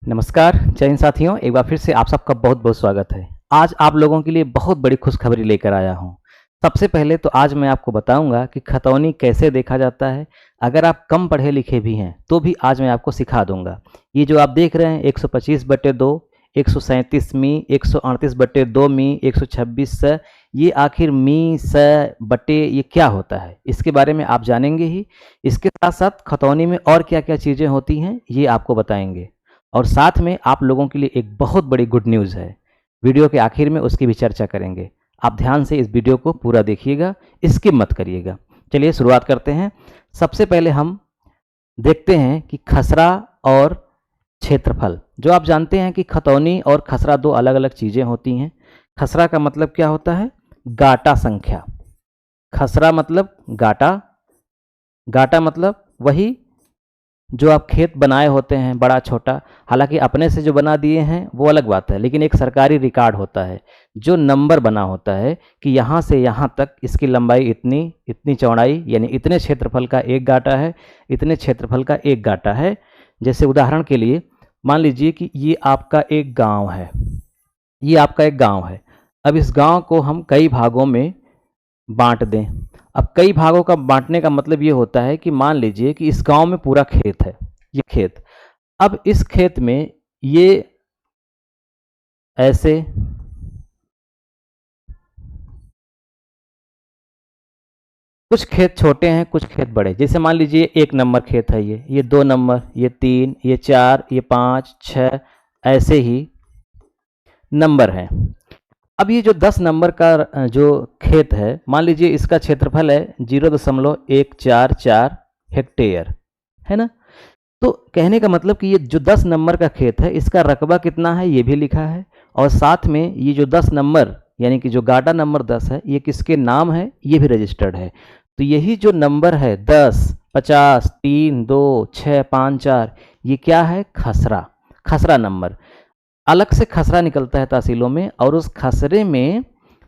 नमस्कार जय हिंद साथियों, एक बार फिर से आप सबका बहुत बहुत स्वागत है। आज आप लोगों के लिए बहुत बड़ी खुशखबरी लेकर आया हूँ। सबसे पहले तो आज मैं आपको बताऊंगा कि खतौनी कैसे देखा जाता है। अगर आप कम पढ़े लिखे भी हैं तो भी आज मैं आपको सिखा दूंगा। ये जो आप देख रहे हैं 125/2, 137 मी, 138/2 मी, 126 स, ये आखिर मी स बटे ये क्या होता है, इसके बारे में आप जानेंगे ही। इसके साथ साथ खतौनी में और क्या क्या चीज़ें होती हैं ये आपको बताएंगे। और साथ में आप लोगों के लिए एक बहुत बड़ी गुड न्यूज़ है। वीडियो के आखिर में उसकी भी चर्चा करेंगे। आप ध्यान से इस वीडियो को पूरा देखिएगा, स्किप मत करिएगा। चलिए शुरुआत करते हैं। सबसे पहले हम देखते हैं कि खसरा और क्षेत्रफल। जो आप जानते हैं कि खतौनी और खसरा दो अलग अलग चीज़ें होती हैं। खसरा का मतलब क्या होता है? गाटा संख्या। खसरा मतलब गाटा, गाटा मतलब वही जो आप खेत बनाए होते हैं बड़ा छोटा, हालांकि अपने से जो बना दिए हैं वो अलग बात है, लेकिन एक सरकारी रिकॉर्ड होता है जो नंबर बना होता है कि यहाँ से यहाँ तक इसकी लंबाई इतनी, इतनी चौड़ाई, यानी इतने क्षेत्रफल का एक गाटा है, इतने क्षेत्रफल का एक गाटा है। जैसे उदाहरण के लिए मान लीजिए कि ये आपका एक गांव है, ये आपका एक गांव है। अब इस गांव को हम कई भागों में बांट दें। अब कई भागों का बांटने का मतलब ये होता है कि मान लीजिए कि इस गांव में पूरा खेत है, ये खेत। अब इस खेत में ये ऐसे कुछ खेत छोटे हैं, कुछ खेत बड़े। जैसे मान लीजिए 1 नंबर खेत है, ये 2 नंबर, ये 3, ये 4, ये 5, 6, ऐसे ही नंबर हैं। अब ये जो 10 नंबर का जो खेत है, मान लीजिए इसका क्षेत्रफल है 0.144 हेक्टेयर, है ना। तो कहने का मतलब कि ये जो 10 नंबर का खेत है इसका रकबा कितना है ये भी लिखा है, और साथ में ये जो 10 नंबर यानी कि जो गाटा नंबर 10 है ये किसके नाम है ये भी रजिस्टर्ड है। तो यही जो नंबर है 10, 50, 3, 2, 6, 5, 4, ये क्या है? खसरा, खसरा नंबर। अलग से खसरा निकलता है तहसीलों में, और उस खसरे में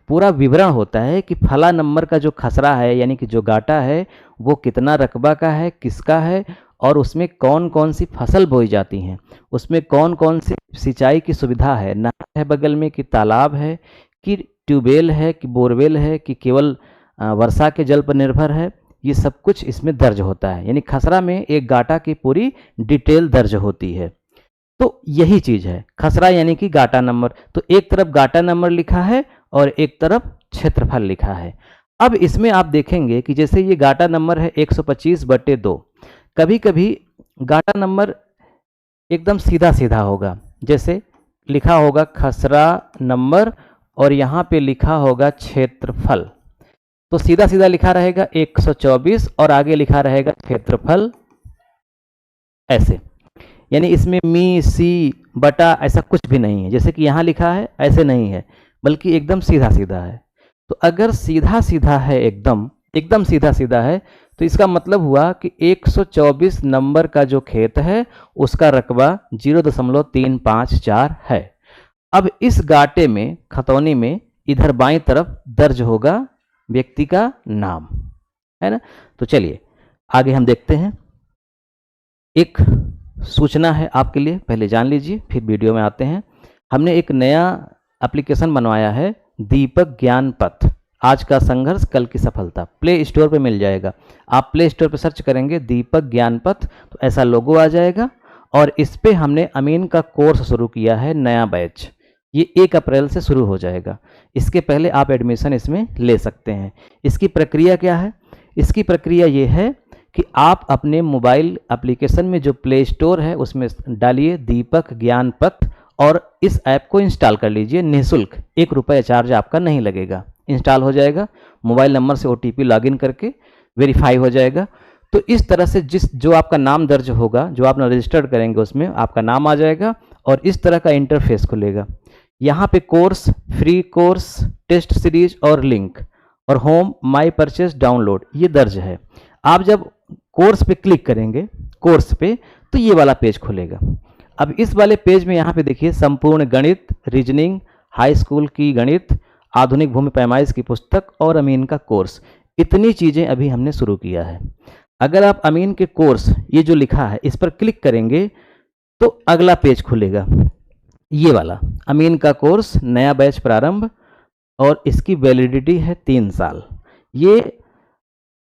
पूरा विवरण होता है कि फला नंबर का जो खसरा है यानी कि जो गाटा है वो कितना रकबा का है, किसका है, और उसमें कौन कौन सी फसल बोई जाती हैं, उसमें कौन कौन सी सिंचाई की सुविधा है, नहर है बगल में कि तालाब है कि ट्यूबवेल है कि बोरवेल है कि केवल वर्षा के जल पर निर्भर है। ये सब कुछ इसमें दर्ज होता है, यानी खसरा में एक गाटा की पूरी डिटेल दर्ज होती है। तो यही चीज़ है खसरा यानी कि गाटा नंबर। तो एक तरफ गाटा नंबर लिखा है और एक तरफ क्षेत्रफल लिखा है। अब इसमें आप देखेंगे कि जैसे ये गाटा नंबर है 125/2, कभी कभी गाटा नंबर एकदम सीधा सीधा होगा। जैसे लिखा होगा खसरा नंबर और यहाँ पे लिखा होगा क्षेत्रफल, तो सीधा सीधा लिखा रहेगा 124 और आगे लिखा रहेगा क्षेत्रफल ऐसे। यानी इसमें मी, सी, बटा ऐसा कुछ भी नहीं है जैसे कि यहाँ लिखा है, ऐसे नहीं है, बल्कि एकदम सीधा सीधा है। तो अगर सीधा सीधा है, एकदम एकदम सीधा सीधा है, तो इसका मतलब हुआ कि 124 नंबर का जो खेत है उसका रकबा 0.354 है। अब इस गाटे में, खतौनी में, इधर बाईं तरफ दर्ज होगा व्यक्ति का नाम, है ना। तो चलिए आगे हम देखते हैं। एक सूचना है आपके लिए, पहले जान लीजिए फिर वीडियो में आते हैं। हमने एक नया एप्लीकेशन बनवाया है, दीपक ज्ञान पथ, आज का संघर्ष कल की सफलता। प्ले स्टोर पे मिल जाएगा। आप प्ले स्टोर पे सर्च करेंगे दीपक ज्ञान पथ तो ऐसा लोगो आ जाएगा, और इस पे हमने अमीन का कोर्स शुरू किया है, नया बैच। ये 1 अप्रैल से शुरू हो जाएगा। इसके पहले आप एडमिशन इसमें ले सकते हैं। इसकी प्रक्रिया क्या है? इसकी प्रक्रिया ये है कि आप अपने मोबाइल एप्लीकेशन में जो प्ले स्टोर है उसमें डालिए दीपक ज्ञान पथ और इस ऐप को इंस्टॉल कर लीजिए निःशुल्क। 1 रुपये चार्ज आपका नहीं लगेगा, इंस्टॉल हो जाएगा। मोबाइल नंबर से OTP लॉगिन करके वेरीफाई हो जाएगा। तो इस तरह से जो आपका नाम दर्ज होगा, जो आप रजिस्टर्ड करेंगे उसमें आपका नाम आ जाएगा और इस तरह का इंटरफेस खुलेगा। यहाँ pay course, free course, test series और लिंक, और होम, माई परचेस, डाउनलोड, ये दर्ज है। आप जब कोर्स पे क्लिक करेंगे, कोर्स पे, तो ये वाला पेज खुलेगा। अब इस वाले पेज में यहाँ पे देखिए संपूर्ण गणित, रीजनिंग, हाई स्कूल की गणित, आधुनिक भूमि पैमाइश की पुस्तक और अमीन का कोर्स, इतनी चीज़ें अभी हमने शुरू किया है। अगर आप अमीन के कोर्स, ये जो लिखा है, इस पर क्लिक करेंगे तो अगला पेज खुलेगा, ये वाला, अमीन का कोर्स नया बैच प्रारंभ, और इसकी वैलिडिटी है 3 साल। ये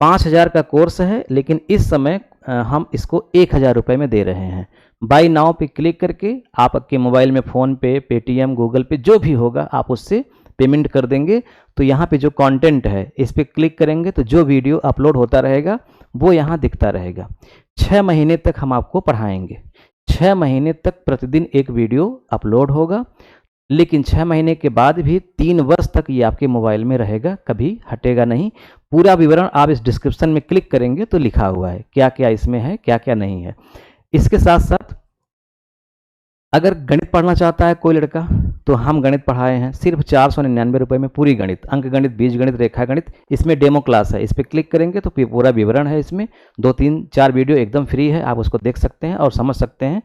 5,000 का कोर्स है, लेकिन इस समय हम इसको 1,000 रुपये में दे रहे हैं। बाई नाउ पे क्लिक करके आप आपके मोबाइल में फ़ोन पे, पेटीएम, गूगल पे जो भी होगा आप उससे पेमेंट कर देंगे। तो यहाँ पे जो कंटेंट है इस पर क्लिक करेंगे तो जो वीडियो अपलोड होता रहेगा वो यहाँ दिखता रहेगा। 6 महीने तक हम आपको पढ़ाएंगे। 6 महीने तक प्रतिदिन एक वीडियो अपलोड होगा, लेकिन 6 महीने के बाद भी 3 वर्ष तक ये आपके मोबाइल में रहेगा, कभी हटेगा नहीं। पूरा विवरण आप इस डिस्क्रिप्शन में क्लिक करेंगे तो लिखा हुआ है क्या क्या इसमें है, क्या क्या नहीं है। इसके साथ साथ अगर गणित पढ़ना चाहता है कोई लड़का तो हम गणित पढ़ाए हैं सिर्फ 499 रुपये में। पूरी गणित, अंक गणित, बीज गणित, रेखा गणित, इसमें डेमो क्लास है। इस पर क्लिक करेंगे तो पूरा विवरण है। इसमें 2, 3, 4 वीडियो एकदम फ्री है, आप उसको देख सकते हैं और समझ सकते हैं।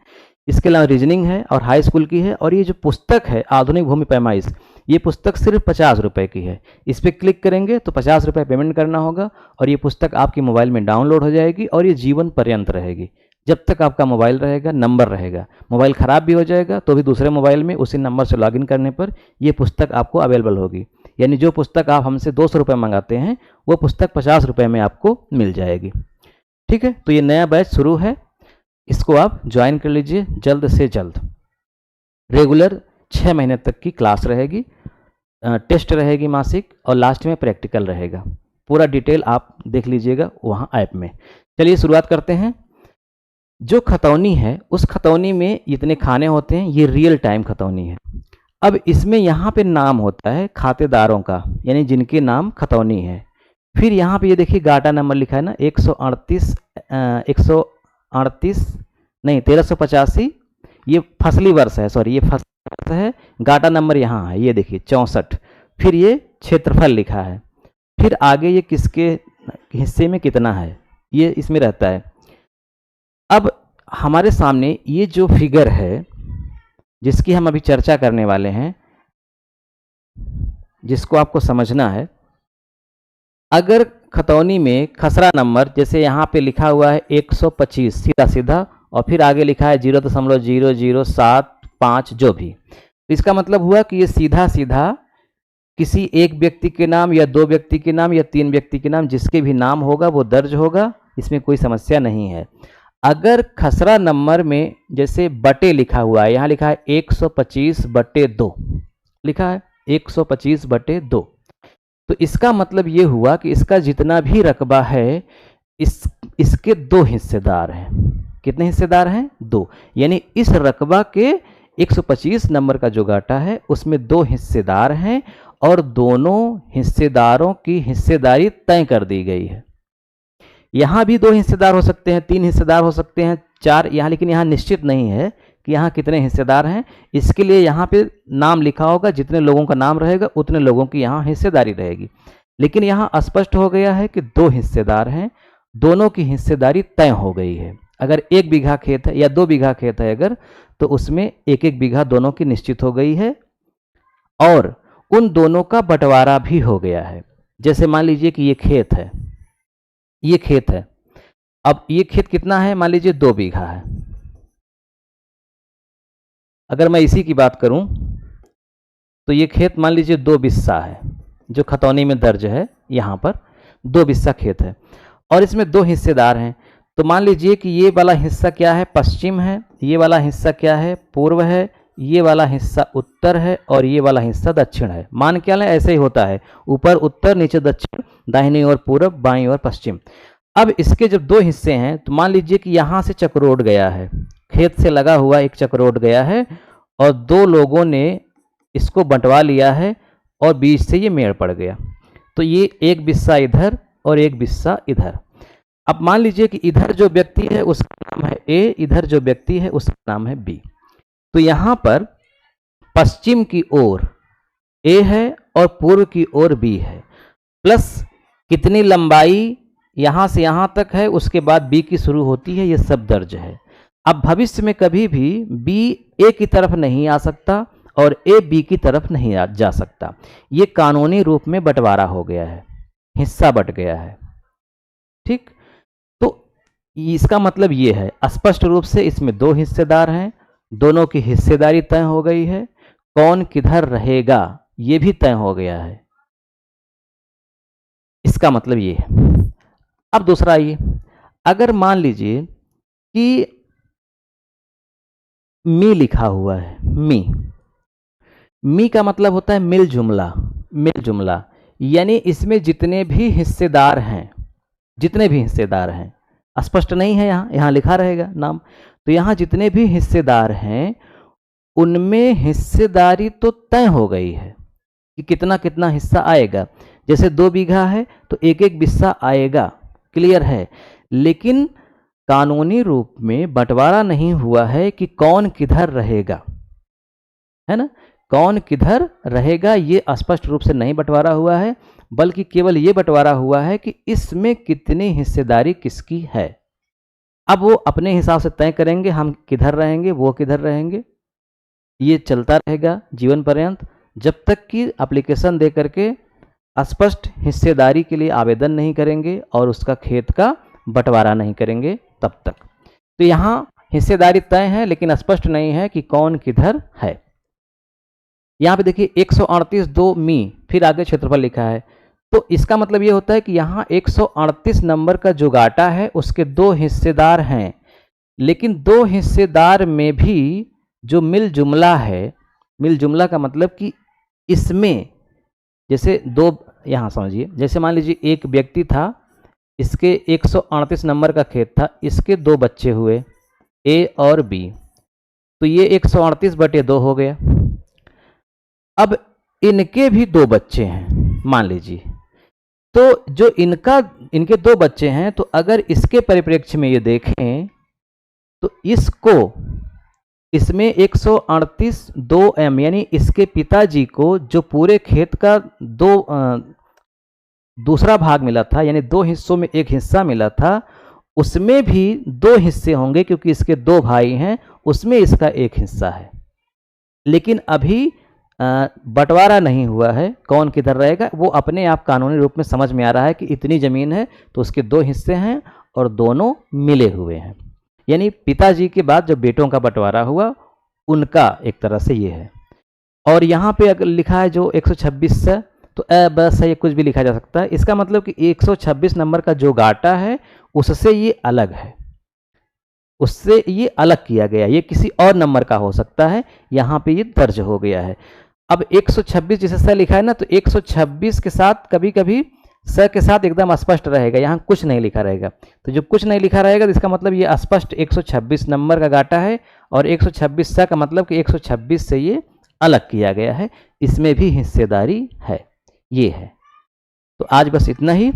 इसके अलावा रीजनिंग है और हाई स्कूल की है। और ये जो पुस्तक है आधुनिक भूमि पैमाइश, ये पुस्तक सिर्फ 50 रुपये की है। इस पर क्लिक करेंगे तो 50 रुपये पेमेंट करना होगा और ये पुस्तक आपके मोबाइल में डाउनलोड हो जाएगी और ये जीवन पर्यंत रहेगी। जब तक आपका मोबाइल रहेगा, नंबर रहेगा। मोबाइल ख़राब भी हो जाएगा तो भी दूसरे मोबाइल में उसी नंबर से लॉगिन करने पर ये पुस्तक आपको अवेलेबल होगी। यानी जो पुस्तक आप हमसे 200 रुपये मंगाते हैं वो पुस्तक 50 रुपये में आपको मिल जाएगी। ठीक है, तो ये नया बैच शुरू है, इसको आप ज्वाइन कर लीजिए जल्द से जल्द। रेगुलर 6 महीने तक की क्लास रहेगी, टेस्ट रहेगी मासिक और लास्ट में प्रैक्टिकल रहेगा। पूरा डिटेल आप देख लीजिएगा वहाँ ऐप में। चलिए शुरुआत करते हैं। जो खतौनी है उस खतौनी में इतने खाने होते हैं, ये रियल टाइम खतौनी है। अब इसमें यहाँ पे नाम होता है खातेदारों का, यानी जिनके नाम खतौनी है। फिर यहाँ पे ये देखिए गाटा नंबर लिखा है ना, 1385, ये फसली वर्ष है, सॉरी ये फसली वर्ष है। गाटा नंबर यहाँ है, ये देखिए 64। फिर ये क्षेत्रफल लिखा है। फिर आगे ये किसके हिस्से में कितना है ये इसमें रहता है। अब हमारे सामने ये जो फिगर है जिसकी हम अभी चर्चा करने वाले हैं, जिसको आपको समझना है, अगर खतौनी में खसरा नंबर जैसे यहाँ पे लिखा हुआ है 125 सीधा सीधा और फिर आगे लिखा है 0.0075 जो भी, तो इसका मतलब हुआ कि ये सीधा सीधा किसी एक व्यक्ति के नाम या 2 व्यक्ति के नाम या 3 व्यक्ति के नाम, जिसके भी नाम होगा वो दर्ज होगा, इसमें कोई समस्या नहीं है। अगर खसरा नंबर में जैसे बटे लिखा हुआ है, यहाँ लिखा है 125/2 लिखा है 125/2, तो इसका मतलब ये हुआ कि इसका जितना भी रकबा है इसके 2 हिस्सेदार हैं। कितने हिस्सेदार हैं? 2। यानी इस रकबा के 125 नंबर का जो गाटा है उसमें 2 हिस्सेदार हैं और दोनों हिस्सेदारों की हिस्सेदारी तय कर दी गई है। यहाँ भी 2 हिस्सेदार हो सकते हैं, 3 हिस्सेदार हो सकते हैं, 4 यहाँ, लेकिन यहाँ निश्चित नहीं है कि यहाँ कितने हिस्सेदार हैं। इसके लिए यहाँ पे नाम लिखा होगा, जितने लोगों का नाम रहेगा उतने लोगों की यहाँ हिस्सेदारी रहेगी। लेकिन यहाँ स्पष्ट हो गया है कि 2 हिस्सेदार हैं, दोनों की हिस्सेदारी तय हो गई है। अगर 1 बीघा खेत है या 2 बीघा खेत है अगर, तो उसमें 1-1 बीघा दोनों की निश्चित हो गई है और उन दोनों का बंटवारा भी हो गया है। जैसे मान लीजिए कि ये खेत है, ये खेत है। अब ये खेत कितना है? मान लीजिए 2 बीघा है। अगर मैं इसी की बात करूं तो ये खेत मान लीजिए 2 बिस्सा है, जो खतौनी में दर्ज है, यहाँ पर 2 बिस्सा खेत है और इसमें 2 हिस्सेदार हैं। तो मान लीजिए कि ये वाला हिस्सा क्या है? पश्चिम है। ये वाला हिस्सा क्या है? पूर्व है। ये वाला हिस्सा उत्तर है और ये वाला हिस्सा दक्षिण है। मान क्या लें, ऐसे ही होता है, ऊपर उत्तर, नीचे दक्षिण, दाहिनी ओर पूर्व, बाईं ओर पश्चिम। अब इसके जब 2 हिस्से हैं तो मान लीजिए कि यहाँ से चक्रोड गया है, खेत से लगा हुआ एक चक्रोड गया है और 2 लोगों ने इसको बंटवा लिया है और बीच से ये मेड़ पड़ गया। तो ये 1 बिस्सा इधर और 1 बिस्सा इधर। अब मान लीजिए कि इधर जो व्यक्ति है उसका नाम है ए, इधर जो व्यक्ति है उसका नाम है बी। तो यहाँ पर पश्चिम की ओर ए है और पूर्व की ओर बी है, प्लस कितनी लंबाई यहाँ से यहाँ तक है, उसके बाद बी की शुरू होती है, ये सब दर्ज है। अब भविष्य में कभी भी बी ए की तरफ नहीं आ सकता और ए बी की तरफ नहीं जा सकता। ये कानूनी रूप में बंटवारा हो गया है, हिस्सा बंट गया है। ठीक, तो इसका मतलब ये है स्पष्ट रूप से इसमें 2 हिस्सेदार हैं दोनों की हिस्सेदारी तय हो गई है, कौन किधर रहेगा ये भी तय हो गया है। इसका मतलब ये है। अब दूसरा आइए, अगर मान लीजिए कि मी लिखा हुआ है, मी का मतलब होता है मिल जुमला, मिल जुमला, यानी इसमें जितने भी हिस्सेदार हैं, जितने भी हिस्सेदार हैं, स्पष्ट नहीं है यहाँ, यहाँ लिखा रहेगा नाम, तो यहाँ जितने भी हिस्सेदार हैं उनमें हिस्सेदारी तो तय हो गई है कि कितना कितना हिस्सा आएगा। जैसे 2 बीघा है तो एक एक हिस्सा आएगा, क्लियर है। लेकिन कानूनी रूप में बंटवारा नहीं हुआ है कि कौन किधर रहेगा, है ना, कौन किधर रहेगा ये स्पष्ट रूप से नहीं बंटवारा हुआ है, बल्कि केवल ये बंटवारा हुआ है कि इसमें कितनी हिस्सेदारी किसकी है। अब वो अपने हिसाब से तय करेंगे हम किधर रहेंगे, वो किधर रहेंगे, ये चलता रहेगा जीवन पर्यंत, जब तक कि एप्लीकेशन दे करके स्पष्ट हिस्सेदारी के लिए आवेदन नहीं करेंगे और उसका खेत का बंटवारा नहीं करेंगे तब तक। तो यहाँ हिस्सेदारी तय है लेकिन स्पष्ट नहीं है कि कौन किधर है। यहाँ पे देखिए 138 मी, फिर आगे क्षेत्रफल लिखा है, तो इसका मतलब ये होता है कि यहाँ 138 नंबर का जो गाटा है उसके 2 हिस्सेदार हैं, लेकिन 2 हिस्सेदार में भी जो मिल जुमला है, मिल जुमला का मतलब कि इसमें जैसे 2, यहाँ समझिए, जैसे मान लीजिए एक व्यक्ति था, इसके 138 नंबर का खेत था, इसके 2 बच्चे हुए ए और बी, तो ये 138/2 हो गया। अब इनके भी 2 बच्चे हैं मान लीजिए, तो जो इनके 2 बच्चे हैं, तो अगर इसके परिप्रेक्ष्य में ये देखें तो इसमें 138/2m यानी इसके पिताजी को जो पूरे खेत का दूसरा भाग मिला था, यानी 2 हिस्सों में एक हिस्सा मिला था, उसमें भी 2 हिस्से होंगे क्योंकि इसके 2 भाई हैं, उसमें इसका एक हिस्सा है। लेकिन अभी बंटवारा नहीं हुआ है कौन किधर रहेगा, वो अपने आप कानूनी रूप में समझ में आ रहा है कि इतनी ज़मीन है तो उसके 2 हिस्से हैं और दोनों मिले हुए हैं, यानी पिताजी के बाद जो बेटों का बंटवारा हुआ उनका एक तरह से ये है। और यहाँ पे अगर लिखा है जो 126 से, तो बस ये कुछ भी लिखा जा सकता है, इसका मतलब कि 126 नंबर का जो गाटा है उससे ये अलग है, उससे ये अलग किया गया, ये किसी और नंबर का हो सकता है, यहाँ पे ये दर्ज हो गया है। अब 126 जैसे स लिखा है ना, तो 126 के साथ कभी कभी स के साथ एकदम स्पष्ट रहेगा, यहाँ कुछ नहीं लिखा रहेगा, तो जब कुछ नहीं लिखा रहेगा तो इसका मतलब ये स्पष्ट 126 नंबर का गाटा है, और 126 स का मतलब कि 126 से ये अलग किया गया है, इसमें भी हिस्सेदारी है, ये है। तो आज बस इतना ही,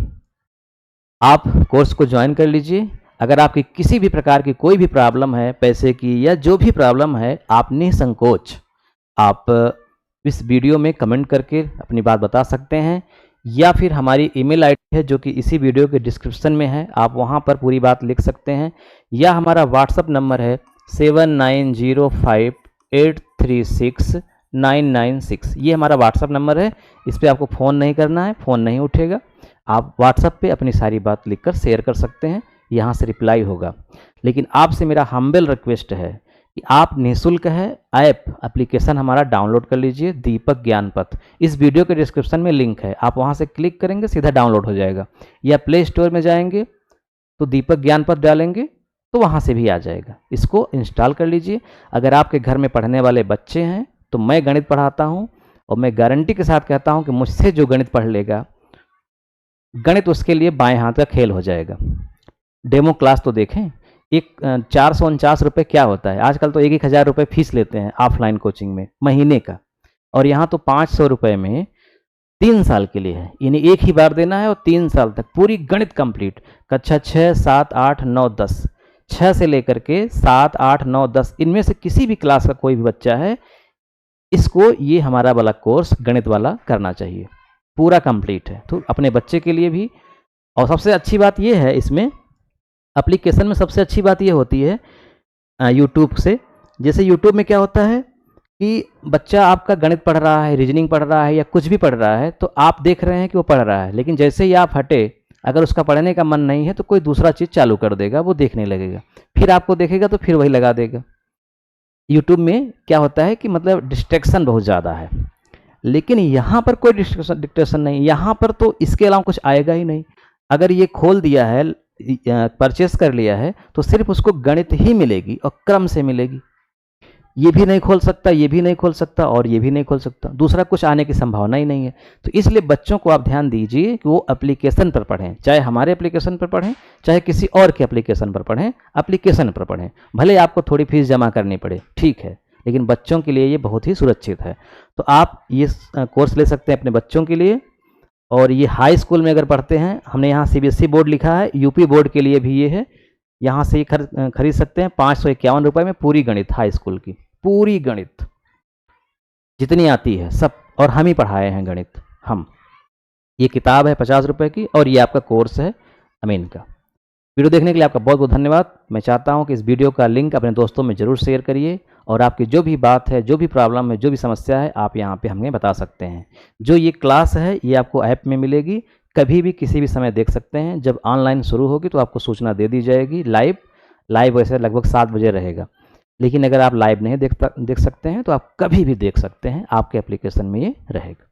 आप कोर्स को ज्वाइन कर लीजिए। अगर आपकी किसी भी प्रकार की कोई भी प्रॉब्लम है, पैसे की या जो भी प्रॉब्लम है, आप निसंकोच आप इस वीडियो में कमेंट करके अपनी बात बता सकते हैं, या फिर हमारी ईमेल आईडी है जो कि इसी वीडियो के डिस्क्रिप्शन में है, आप वहां पर पूरी बात लिख सकते हैं, या हमारा व्हाट्सअप नंबर है 7905836996, ये हमारा व्हाट्सअप नंबर है। इस पर आपको फ़ोन नहीं करना है, फ़ोन नहीं उठेगा, आप व्हाट्सएप पे अपनी सारी बात लिखकर शेयर कर सकते हैं, यहाँ से रिप्लाई होगा। लेकिन आपसे मेरा हम्बल रिक्वेस्ट है कि आप निःशुल्क है एप्लीकेशन हमारा डाउनलोड कर लीजिए, दीपक ज्ञानपथ। इस वीडियो के डिस्क्रिप्शन में लिंक है, आप वहाँ से क्लिक करेंगे सीधा डाउनलोड हो जाएगा, या प्ले स्टोर में जाएंगे तो दीपक ज्ञानपथ डालेंगे तो वहाँ से भी आ जाएगा, इसको इंस्टॉल कर लीजिए। अगर आपके घर में पढ़ने वाले बच्चे हैं तो मैं गणित पढ़ाता हूँ, और मैं गारंटी के साथ कहता हूँ कि मुझसे जो गणित पढ़ लेगा, गणित उसके लिए बाएं हाथ का खेल हो जाएगा। डेमो क्लास तो देखें, एक 449 रुपये क्या होता है, आजकल तो 1,000 रुपये फीस लेते हैं ऑफलाइन कोचिंग में महीने का, और यहाँ तो 500 रुपये में 3 साल के लिए है, यानी एक ही बार देना है और 3 साल तक पूरी गणित कंप्लीट, कक्षा 6, 7, 8, 9, 10, 6 से लेकर के 7, 8, 9, 10, इनमें से किसी भी क्लास का कोई भी बच्चा है, इसको ये हमारा वाला कोर्स गणित वाला करना चाहिए, पूरा कंप्लीट है। तो अपने बच्चे के लिए भी, और सबसे अच्छी बात ये है इसमें एप्लीकेशन में, सबसे अच्छी बात ये होती है यूट्यूब से, जैसे यूट्यूब में क्या होता है कि बच्चा आपका गणित पढ़ रहा है, रीजनिंग पढ़ रहा है, या कुछ भी पढ़ रहा है, तो आप देख रहे हैं कि वो पढ़ रहा है, लेकिन जैसे ही आप हटे, अगर उसका पढ़ने का मन नहीं है तो कोई दूसरा चीज़ चालू कर देगा, वो देखने लगेगा, फिर आपको देखेगा तो फिर वही लगा देगा। यूट्यूब में क्या होता है कि मतलब डिस्ट्रैक्शन बहुत ज़्यादा है, लेकिन यहाँ पर कोई डिस्ट्रैक्शन नहीं, यहाँ पर तो इसके अलावा कुछ आएगा ही नहीं। अगर ये खोल दिया है, परचेस कर लिया है, तो सिर्फ उसको गणित ही मिलेगी और क्रम से मिलेगी। ये भी नहीं खोल सकता, ये भी नहीं खोल सकता और ये भी नहीं खोल सकता, दूसरा कुछ आने की संभावना ही नहीं है। तो इसलिए बच्चों को आप ध्यान दीजिए कि वो एप्लीकेशन पर पढ़ें, चाहे हमारे एप्लीकेशन पर पढ़ें, चाहे किसी और के एप्लीकेशन पर पढ़ें, एप्लीकेशन पर पढ़ें। भले आपको थोड़ी फीस जमा करनी पड़े, ठीक है, लेकिन बच्चों के लिए ये बहुत ही सुरक्षित है। तो आप ये कोर्स ले सकते हैं अपने बच्चों के लिए। और ये हाई स्कूल में अगर पढ़ते हैं, हमने यहाँ CBSE बोर्ड लिखा है, यूपी बोर्ड के लिए भी ये है, यहाँ से ये खरीद सकते हैं 551 रुपये में पूरी गणित, हाई स्कूल की पूरी गणित जितनी आती है सब, और हम ही पढ़ाए हैं गणित हम। ये किताब है 50 रुपये की और ये आपका कोर्स है अमीन का। वीडियो देखने के लिए आपका बहुत बहुत धन्यवाद। मैं चाहता हूं कि इस वीडियो का लिंक अपने दोस्तों में ज़रूर शेयर करिए, और आपकी जो भी बात है, जो भी प्रॉब्लम है, जो भी समस्या है, आप यहाँ पे हमें बता सकते हैं। जो ये क्लास है ये आपको ऐप में मिलेगी, कभी भी किसी भी समय देख सकते हैं। जब ऑनलाइन शुरू होगी तो आपको सूचना दे दी जाएगी। लाइव वैसे लगभग 7 बजे रहेगा, लेकिन अगर आप लाइव नहीं देख सकते हैं तो आप कभी भी देख सकते हैं, आपके एप्लीकेशन में ये रहेगा।